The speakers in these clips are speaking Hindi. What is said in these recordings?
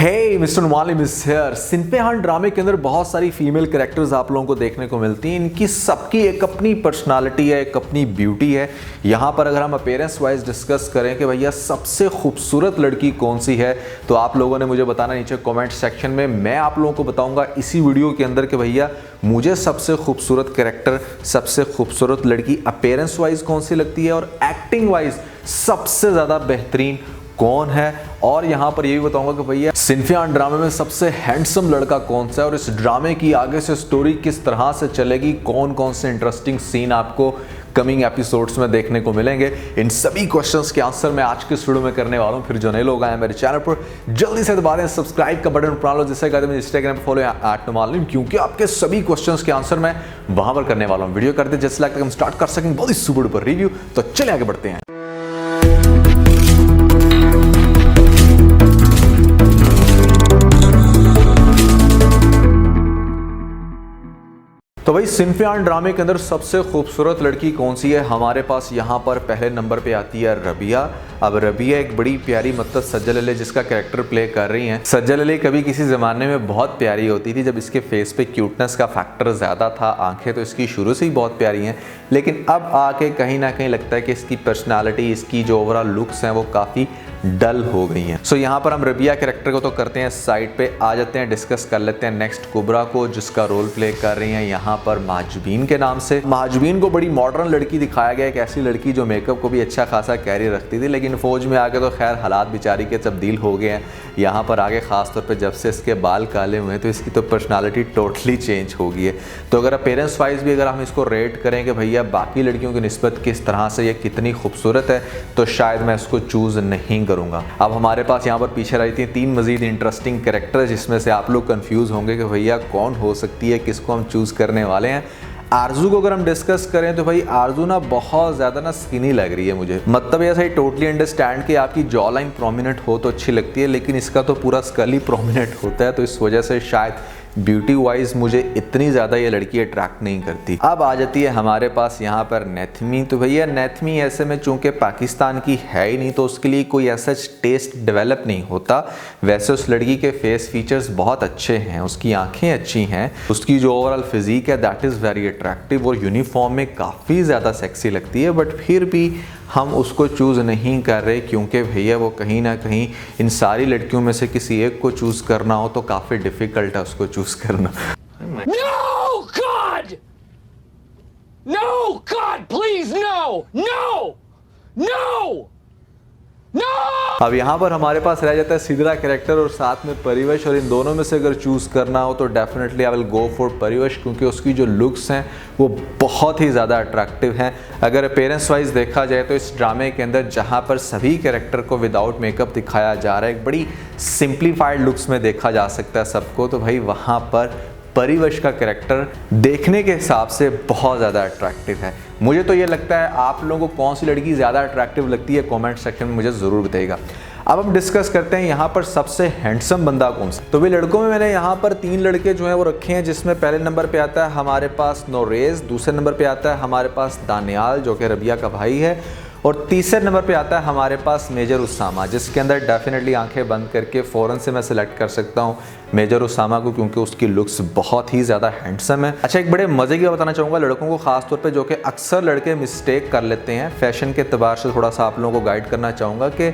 हे मिस्टर मालिम इज हियर। सिंपेहान ड्रामे के अंदर बहुत सारी फीमेल कैरेक्टर्स आप लोगों को देखने को मिलती हैं। इनकी सबकी एक अपनी पर्सनालिटी है, एक अपनी ब्यूटी है। यहाँ पर अगर हम अपीयरेंस वाइज डिस्कस करें कि भैया सबसे खूबसूरत लड़की कौन सी है, तो आप लोगों ने मुझे बताना नीचे कमेंट सेक्शन में। मैं आप लोगों को बताऊंगा इसी वीडियो के अंदर कि भैया मुझे सबसे खूबसूरत कैरेक्टर, सबसे खूबसूरत लड़की अपीयरेंस वाइज कौन सी लगती है और एक्टिंग वाइज सबसे ज़्यादा बेहतरीन कौन है। और यहाँ पर ये भी बताऊंगा कि भैया सिंफियान ड्रामे में सबसे हैंडसम लड़का कौन सा है और इस ड्रामे की आगे से स्टोरी किस तरह से चलेगी, कौन कौन से इंटरेस्टिंग सीन आपको कमिंग एपिसोड्स में देखने को मिलेंगे। इन सभी क्वेश्चंस के आंसर मैं आज के इस वीडियो में करने वाला हूँ। फिर जो नए लोग आए मेरे चैनल पर जल्दी से दबा दें सब्सक्राइब का बटन बना लो, जिससे कहते हैं इंस्टाग्राम पर फॉलो @numalnim, क्योंकि आपके सभी क्वेश्चंस के आंसर मैं वहां पर करने वाला हूँ। वीडियो करते जैसे लगता है हम स्टार्ट कर सकें बहुत ही सुपर डुपर रिव्यू। तो चले आगे बढ़ते हैं। तो भाई सिंफियान ड्रामे के अंदर सबसे खूबसूरत लड़की कौन सी है? हमारे पास यहाँ पर पहले नंबर पे आती है रबिया। अब रबिया एक बड़ी प्यारी मतलब सज्जल अली जिसका कैरेक्टर प्ले कर रही हैं। सज्जल अली कभी किसी ज़माने में बहुत प्यारी होती थी जब इसके फेस पे क्यूटनेस का फैक्टर ज़्यादा था। आंखें तो इसकी शुरू से ही बहुत प्यारी हैं, लेकिन अब आके कहीं ना कहीं लगता है कि इसकी पर्सनालिटी, इसकी जो ओवरऑल लुक्स हैं वो काफ़ी डल हो गई हैं। सो यहाँ पर हम रबिया कैरेक्टर को तो करते हैं साइड पे, आ जाते हैं डिस्कस कर लेते हैं नेक्स्ट कुबरा को, जिसका रोल प्ले कर रही हैं यहाँ पर महजबीन के नाम से। महजबीन को बड़ी मॉडर्न लड़की दिखाया गया, एक ऐसी लड़की जो मेकअप को भी अच्छा खासा कैरी रखती थी, लेकिन फौज में आके तो खैर हालात बेचारी के तब्दील हो गए हैं। यहाँ पर आगे खासतौर पर जब से इसके बाल काले हुए हैं तो इसकी तो पर्सनालिटी टोटली चेंज हो गई है। तो अगर अपीयरेंस वाइज भी अगर हम इसको रेट करें कि भैया बाकी लड़कियों की निस्बत किस तरह से ये कितनी खूबसूरत है, तो शायद मैं इसको चूज़ नहीं करूँगा। अब हमारे पास यहाँ पर पीछे रहती हैं 3 मजीद इंटरेस्टिंग कैरेक्टर, जिसमें से आप लोग कंफ्यूज होंगे कि भैया कौन हो सकती है, किसको हम चूज़ करने वाले हैं। आरजू को अगर हम डिस्कस करें तो भाई आरजू ना बहुत ज़्यादा ना स्किनी लग रही है मुझे। मतलब ऐसा ही टोटली अंडरस्टैंड कि आपकी जॉ लाइन प्रोमिनेंट हो तो अच्छी लगती है, लेकिन इसका तो पूरा स्कल ही प्रोमिनेंट होता है, तो इस वजह से शायद ब्यूटी वाइज मुझे इतनी ज़्यादा ये लड़की अट्रैक्ट नहीं करती। अब आ जाती है हमारे पास यहाँ पर नैथमी। तो भैया नैथमी ऐसे में चूंकि पाकिस्तान की है ही नहीं तो उसके लिए कोई ऐसा टेस्ट डेवलप नहीं होता। वैसे उस लड़की के फेस फीचर्स बहुत अच्छे हैं, उसकी आंखें अच्छी हैं, उसकी जो ओवरऑल फिजिक है दैट इज़ वेरी अट्रैक्टिव और यूनिफॉर्म में काफ़ी ज़्यादा सेक्सी लगती है। बट फिर भी हम उसको चूज़ नहीं कर रहे, क्योंकि भैया वो कहीं ना कहीं इन सारी लड़कियों में से किसी एक को चूज़ करना हो तो काफ़ी डिफ़िकल्ट है उसको चूज़ करना। No, God! No, God, please, no! No! No! No! अब यहाँ पर हमारे पास रह जाता है सिद्रा कैरेक्टर और साथ में परिवेश, और इन दोनों में से अगर चूज़ करना हो तो definitely I will go for परिवेश, क्योंकि उसकी जो लुक्स हैं वो बहुत ही ज़्यादा अट्रैक्टिव हैं। अगर अपीयरेंस वाइज देखा जाए तो इस ड्रामे के अंदर जहाँ पर सभी कैरेक्टर को विदाउट मेकअप दिखाया जा रहा है, एक बड़ी सिंप्लीफाइड लुक्स में देखा जा सकता है सबको, तो भाई वहाँ पर परिवेश का कैरेक्टर देखने के हिसाब से बहुत ज़्यादा अट्रैक्टिव है। मुझे तो ये लगता है आप लोगों को कौन सी लड़की ज़्यादा अट्रैक्टिव लगती है कमेंट सेक्शन में मुझे ज़रूर बताइएगा। अब हम डिस्कस करते हैं यहाँ पर सबसे हैंडसम बंदा कौन सा। तो भाई लड़कों में मैंने यहाँ पर 3 लड़के जो हैं वो रखे हैं, जिसमें पहले नंबर पे आता है हमारे पास नोरेज़, दूसरे नंबर पे आता है हमारे पास दानियाल जो कि रबिया का भाई है, और तीसरे नंबर पे आता है हमारे पास मेजर उसामा, जिसके अंदर डेफिनेटली आंखें बंद करके फ़ौरन से मैं सिलेक्ट कर सकता हूँ मेजर उसामा को, क्योंकि उसकी लुक्स बहुत ही ज़्यादा हैंडसम है। अच्छा, एक बड़े मज़े की बात बताना चाहूँगा लड़कों को ख़ास तौर पे, जो कि अक्सर लड़के मिस्टेक कर लेते हैं। फैशन के एतबार से थोड़ा सा आप लोगों को गाइड करना चाहूँगा कि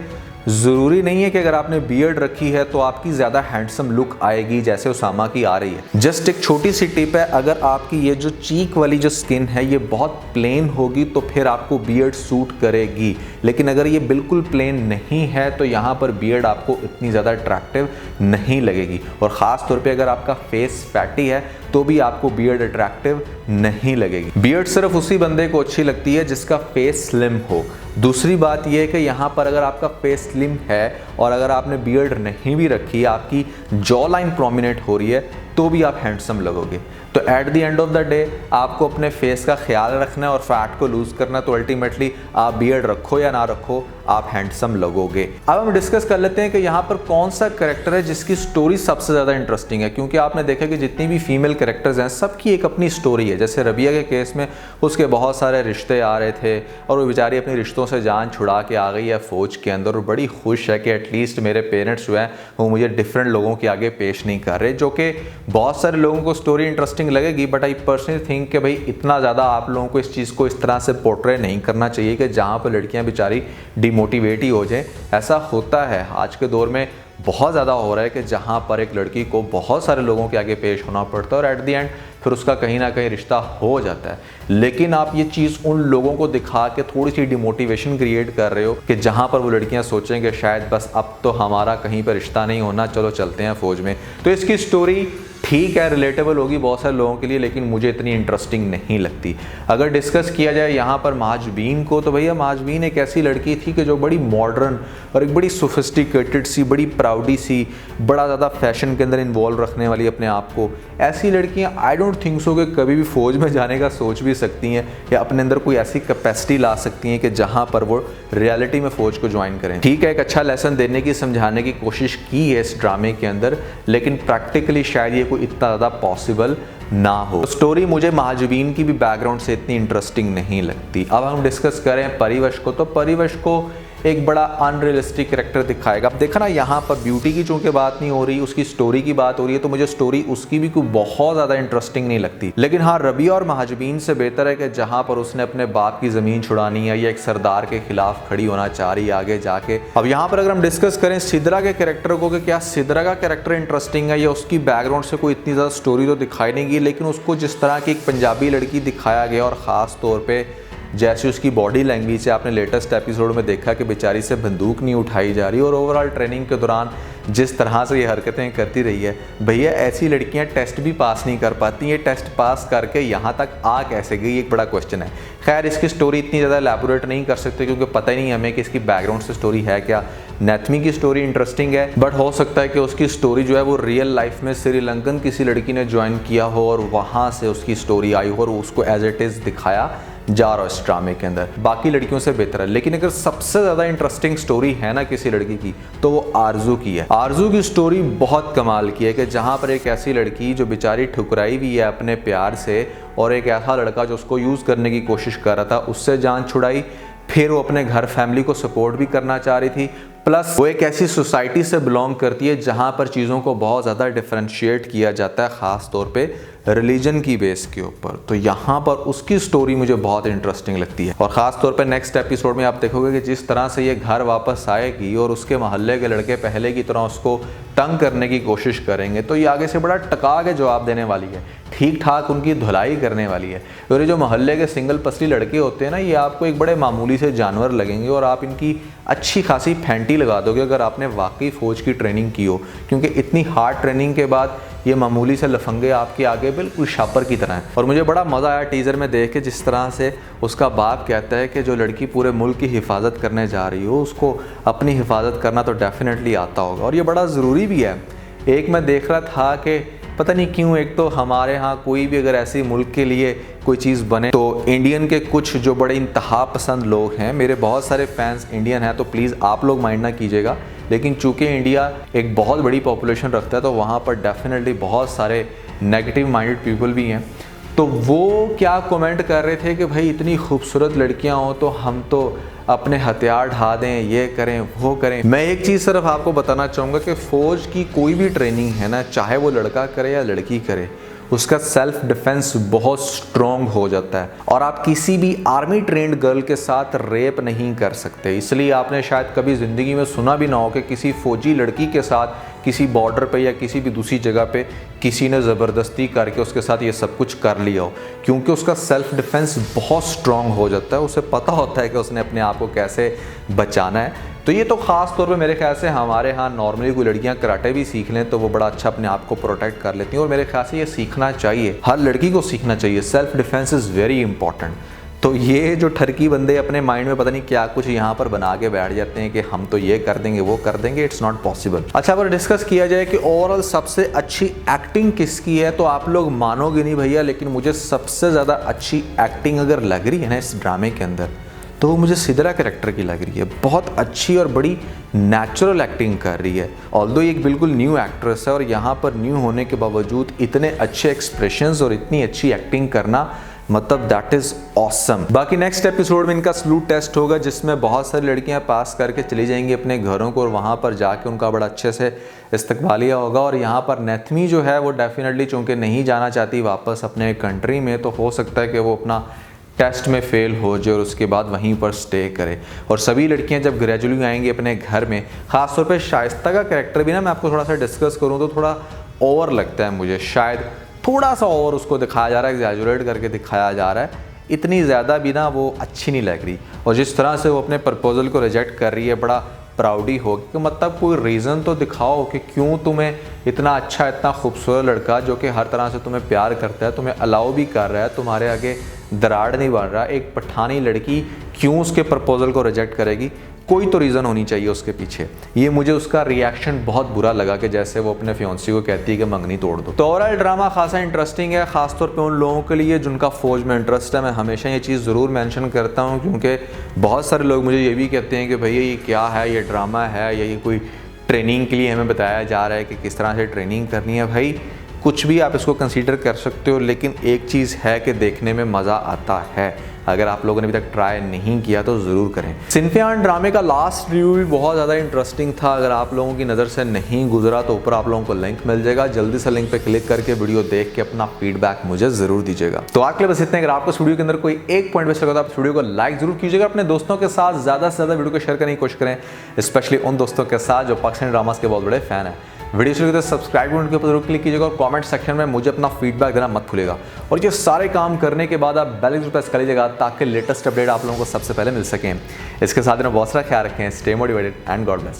ज़रूरी नहीं है कि अगर आपने बियर्ड रखी है तो आपकी ज़्यादा हैंडसम लुक आएगी जैसे उसामा की आ रही है। जस्ट एक छोटी सी टिप है, अगर आपकी ये जो चीक वाली जो स्किन है ये बहुत प्लेन होगी तो फिर आपको बियर्ड सूट करेगी, लेकिन अगर ये बिल्कुल प्लेन नहीं है तो यहाँ पर बियर्ड आपको इतनी ज़्यादा अट्रैक्टिव नहीं लगेगी। और ख़ास तौर पे अगर आपका फेस फैटी है तो भी आपको बियर्ड अट्रैक्टिव नहीं लगेगी। बियर्ड सिर्फ उसी बंदे को अच्छी लगती है जिसका फेस स्लिम हो। दूसरी बात यह है कि यहाँ पर अगर आपका फेस स्लिम है और अगर आपने बियर्ड नहीं भी रखी, आपकी जॉ लाइन प्रोमिनेंट हो रही है, तो भी आप हैंडसम लगोगे। तो at the end of the day आपको अपने फेस का ख्याल रखना है और फैट को लूज़ करना है, तो अल्टीमेटली आप बियर्ड रखो या ना रखो आप हैंडसम लगोगे। अब हम डिस्कस कर लेते हैं कि यहाँ पर कौन सा कैरेक्टर है जिसकी स्टोरी सबसे ज़्यादा इंटरेस्टिंग है, क्योंकि आपने देखा कि जितनी भी फीमेल कैरेक्टर्स हैं सबकी एक अपनी स्टोरी है। जैसे रबिया के केस में उसके बहुत सारे रिश्ते आ रहे थे और वो बेचारी अपने रिश्तों से जान छुड़ा के आ गई है फ़ौज के अंदर और बड़ी खुश है कि एटलीस्ट मेरे पेरेंट्स जो हैं वो मुझे डिफरेंट लोगों के आगे पेश नहीं कर रहे, जो कि बहुत सारे लोगों को स्टोरी इंटरेस्टिंग लगेगी। बट आई पर्सनली थिंक कि भाई इतना ज़्यादा आप लोगों को इस चीज़ को इस तरह से पोर्ट्रे नहीं करना चाहिए कि जहाँ पर लड़कियाँ बेचारी डिमोटिवेट ही हो जाए। ऐसा होता है आज के दौर में, बहुत ज़्यादा हो रहा है कि जहाँ पर एक लड़की को बहुत सारे लोगों के आगे पेश होना पड़ता है और एट द एंड फिर उसका कहीं ना कहीं रिश्ता हो जाता है। लेकिन आप ये चीज़ उन लोगों को दिखा के थोड़ी सी डिमोटिवेशन क्रिएट कर रहे हो कि जहाँ पर वो लड़कियाँ सोचें कि शायद बस अब तो हमारा कहीं पर रिश्ता नहीं होना, चलो चलते हैं फ़ौज में। तो इसकी स्टोरी ठीक है, रिलेटेबल होगी बहुत सारे लोगों के लिए, लेकिन मुझे इतनी इंटरेस्टिंग नहीं लगती। अगर डिस्कस किया जाए यहाँ पर महाजबीन को, तो भैया महाजबीन एक ऐसी लड़की थी कि जो बड़ी मॉडर्न और एक बड़ी सोफिस्टिकेटेड सी, बड़ी प्राउडी सी, बड़ा ज़्यादा फैशन के अंदर इन्वॉल्व रखने वाली अपने आप को। ऐसी लड़कियाँ आई डोंट थिंक सो कि कभी भी फ़ौज में जाने का सोच भी सकती हैं या अपने अंदर कोई ऐसी कैपेसिटी ला सकती हैं कि जहाँ पर वो रियलिटी में फ़ौज को ज्वाइन करें। ठीक है, एक अच्छा लेसन देने की, समझाने की कोशिश की है इस ड्रामे के अंदर, लेकिन प्रैक्टिकली शायद ये कोई इतना ज़्यादा पॉसिबल ना हो। स्टोरी मुझे महाजबीन की भी बैकग्राउंड से इतनी इंटरेस्टिंग नहीं लगती। अब हम डिस्कस करें परिवश को, तो परिवश को एक बड़ा अनरियलिस्टिक कैरेक्टर दिखाएगा। अब देखा ना, यहाँ पर ब्यूटी की चूंकि बात नहीं हो रही, उसकी स्टोरी की बात हो रही है, तो मुझे स्टोरी उसकी भी कोई बहुत ज़्यादा इंटरेस्टिंग नहीं लगती। लेकिन हाँ, रबिया और महाजबीन से बेहतर है कि जहाँ पर उसने अपने बाप की ज़मीन छुड़ानी है या एक सरदार के खिलाफ खड़ी होना चाह रही है आगे जाके। अब यहाँ पर अगर हम डिस्कस करें सिद्रा के कैरेक्टर को कि क्या सिद्रा का कैरेक्टर इंटरेस्टिंग है या उसकी बैकग्राउंड से कोई इतनी ज़्यादा स्टोरी तो दिखाई नहीं गई, लेकिन उसको जिस तरह की एक पंजाबी लड़की दिखाया गया और ख़ास तौर पर जैसे उसकी बॉडी लैंग्वेज है, आपने लेटेस्ट एपिसोड में देखा कि बेचारी से बंदूक नहीं उठाई जा रही और ओवरऑल ट्रेनिंग के दौरान जिस तरह से ये हरकतें करती रही है, भैया ऐसी लड़कियां टेस्ट भी पास नहीं कर पाती। ये टेस्ट पास करके यहाँ तक आ कैसे गई, एक बड़ा क्वेश्चन है। खैर, इसकी स्टोरी इतनी ज़्यादा एलैबोरेट नहीं कर सकते क्योंकि पता ही नहीं हमें कि इसकी बैकग्राउंड से स्टोरी है क्या। नैथमी की स्टोरी इंटरेस्टिंग है, बट हो सकता है कि उसकी स्टोरी जो है वो रियल लाइफ में श्रीलंकन किसी लड़की ने ज्वाइन किया हो और वहाँ से उसकी स्टोरी आई हो और उसको एज इट इज़ दिखाया जा रहा है इस ड्रामे के अंदर। बाकी लड़कियों से बेहतर है। लेकिन अगर सबसे ज़्यादा इंटरेस्टिंग स्टोरी है ना किसी लड़की की, तो वो आरजू की है। आरजू की स्टोरी बहुत कमाल की है कि जहाँ पर एक ऐसी लड़की जो बेचारी ठुकराई हुई है अपने प्यार से और एक ऐसा लड़का जो उसको यूज़ करने की कोशिश कर रहा था, उससे जान छुड़ाई, फिर वो अपने घर फैमिली को सपोर्ट भी करना चाह रही थी, प्लस वो एक ऐसी सोसाइटी से बिलोंग करती है जहाँ पर चीज़ों को बहुत ज़्यादा डिफरेंशिएट किया जाता है, ख़ास तौर पे रिलीजन की बेस के ऊपर। तो यहाँ पर उसकी स्टोरी मुझे बहुत इंटरेस्टिंग लगती है और ख़ास तौर पे नेक्स्ट एपिसोड में आप देखोगे कि जिस तरह से ये घर वापस आएगी और उसके मोहल्ले के लड़के पहले की तरह उसको तंग करने की कोशिश करेंगे, तो ये आगे से बड़ा टका के जवाब देने वाली है, ठीक ठाक उनकी धुलाई करने वाली है। और ये जो मोहल्ले के सिंगल पसली लड़के होते हैं ना, ये आपको एक बड़े मामूली से जानवर लगेंगे और आप इनकी अच्छी खासी फैंटी लगा दोगे अगर आपने वाकई फ़ौज की ट्रेनिंग की हो, क्योंकि इतनी हार्ड ट्रेनिंग के बाद ये मामूली से लफंगे आपके आगे बिल्कुल शापर की तरह हैं। और मुझे बड़ा मज़ा आया टीज़र में देख के जिस तरह से उसका बाप कहता है कि जो लड़की पूरे मुल्क की हिफाजत करने जा रही हो उसको अपनी हिफाजत करना तो डेफिनेटली आता होगा और ये बड़ा ज़रूरी भी है। एक मैं देख रहा था कि पता नहीं क्यों, एक तो हमारे यहाँ कोई भी अगर ऐसी मुल्क के लिए कोई चीज़ बने तो इंडियन के कुछ जो बड़े इंतहा पसंद लोग हैं, मेरे बहुत सारे फैंस इंडियन हैं, तो प्लीज़ आप लोग माइंड ना कीजिएगा, लेकिन चूँकि इंडिया एक बहुत बड़ी पॉपुलेशन रखता है तो वहाँ पर डेफिनेटली बहुत सारे नेगेटिव माइंडेड पीपल भी हैं। तो वो क्या कमेंट कर रहे थे कि भाई इतनी खूबसूरत लड़कियां हों तो हम तो अपने हथियार ढा दें, ये करें वो करें। मैं एक चीज़ सिर्फ आपको बताना चाहूँगा कि फ़ौज की कोई भी ट्रेनिंग है ना, चाहे वो लड़का करे या लड़की करे, उसका सेल्फ डिफेंस बहुत स्ट्रॉन्ग हो जाता है और आप किसी भी आर्मी ट्रेंड गर्ल के साथ रेप नहीं कर सकते। इसलिए आपने शायद कभी ज़िंदगी में सुना भी ना हो कि किसी फ़ौजी लड़की के साथ किसी बॉर्डर पे या किसी भी दूसरी जगह पे किसी ने ज़बरदस्ती करके उसके साथ ये सब कुछ कर लिया हो, क्योंकि उसका सेल्फ डिफेंस बहुत स्ट्रॉन्ग हो जाता है। उसे पता होता है कि उसने अपने आप को कैसे बचाना है। तो ये तो ख़ास तौर पे मेरे ख्याल से हमारे यहाँ नॉर्मली कोई लड़कियाँ कराटे भी सीख लें तो वो बड़ा अच्छा अपने आप को प्रोटेक्ट कर लेती हैं और मेरे ख्याल से ये सीखना चाहिए, हर लड़की को सीखना चाहिए। Self defence is very important. तो ये जो ठरकी बंदे अपने माइंड में पता नहीं क्या कुछ यहाँ पर बना के बैठ जाते हैं कि हम तो ये कर देंगे वो कर देंगे, इट्स नॉट पॉसिबल। अच्छा, अगर डिस्कस किया जाए कि ओवरऑल सबसे अच्छी एक्टिंग किसकी है, तो आप लोग मानोगे नहीं भैया, लेकिन मुझे सबसे ज़्यादा अच्छी एक्टिंग अगर लग रही है ना इस ड्रामे के अंदर, तो वो मुझे सिद्रा कैरेक्टर की लग रही है। बहुत अच्छी और बड़ी नेचुरल एक्टिंग कर रही है। ऑल्दो एक बिल्कुल न्यू एक्ट्रेस है और यहाँ पर न्यू होने के बावजूद इतने अच्छे एक्सप्रेशंस और इतनी अच्छी एक्टिंग करना, मतलब दैट इज ऑसम। बाकी नेक्स्ट एपिसोड में इनका स्लूट टेस्ट होगा, जिसमें बहुत सारी लड़कियां पास करके चली जाएंगी अपने घरों को और वहां पर जाके उनका बड़ा अच्छे से इस्तकबालिया होगा। और यहाँ पर नैथमी जो है वो डेफिनेटली चूंकि नहीं जाना चाहती वापस अपने कंट्री में, तो हो सकता है कि वो अपना टेस्ट में फेल हो जाए और उसके बाद वहीं पर स्टे करे। और सभी लड़कियां जब ग्रेजुअली आएंगी अपने घर में, ख़ासतौर पे शाइस्ता का कैरेक्टर भी ना मैं आपको थोड़ा सा डिस्कस करूँ तो थोड़ा ओवर लगता है मुझे, शायद थोड़ा सा ओवर उसको दिखाया जा रहा है, एग्जैजुरेट करके दिखाया जा रहा है, इतनी ज़्यादा भी ना वो अच्छी नहीं लग रही। और जिस तरह से वो अपने प्रपोजल को रिजेक्ट कर रही है, बड़ा प्राउडी हो कि मतलब कोई रीज़न तो दिखाओ कि क्यों तुम्हें इतना अच्छा इतना खूबसूरत लड़का जो कि हर तरह से तुम्हें प्यार करता है, तुम्हें अलाउ भी कर रहा है, तुम्हारे आगे दराड़ नहीं बन रहा, एक पठानी लड़की क्यों उसके प्रपोजल को रिजेक्ट करेगी? कोई तो रीज़न होनी चाहिए उसके पीछे। ये मुझे उसका रिएक्शन बहुत बुरा लगा कि जैसे वो अपने फियांसी को कहती है कि मंगनी तोड़ दो। तो ओवरऑल ड्रामा खासा इंटरेस्टिंग है, खासतौर पे उन लोगों के लिए जिनका फ़ौज में इंटरेस्ट है। मैं हमेशा ये चीज़ ज़रूर मेंशन करता हूँ क्योंकि बहुत सारे लोग मुझे ये भी कहते हैं कि भैया ये क्या है, ये ड्रामा है या ये कोई ट्रेनिंग के लिए हमें बताया जा रहा है कि किस तरह से ट्रेनिंग करनी है। भाई कुछ भी आप इसको कंसीडर कर सकते हो, लेकिन एक चीज़ है कि देखने में मज़ा आता है। अगर आप लोगों ने अभी तक ट्राई नहीं किया तो ज़रूर करें। सिंफियान ड्रामे का लास्ट रिव्यू भी बहुत ज़्यादा इंटरेस्टिंग था। अगर आप लोगों की नज़र से नहीं गुजरा तो ऊपर आप लोगों को लिंक मिल जाएगा, जल्दी से लिंक पे क्लिक करके वीडियो देख के अपना फीडबैक मुझे ज़रूर दीजिएगा। तो आज के लिए बस इतना। अगर आपको इस वीडियो के अंदर कोई एक पॉइंट बेस्ट लगा तो आप वीडियो को लाइक जरूर कीजिएगा, अपने दोस्तों के साथ ज़्यादा से ज़्यादा वीडियो को शेयर करने की कोशिश करें, स्पेशली उन दोस्तों के साथ जो पाकिस्तानी ड्रामास के बहुत बड़े फ़ैन हैं। वीडियो शुरू करते सब्सक्राइब बटन के ऊपर जरूर क्लिक कीजिएगा और कमेंट सेक्शन में मुझे अपना फीडबैक देना मत भूलिएगा। और ये सारे काम करने के बाद आप बेल आइकन प्रेस कर लीजिएगा ताकि लेटेस्ट अपडेट आप लोगों को सबसे पहले मिल सकें। इसके साथ में बहुत सारा ख्याल रखें, stay motivated and God bless you.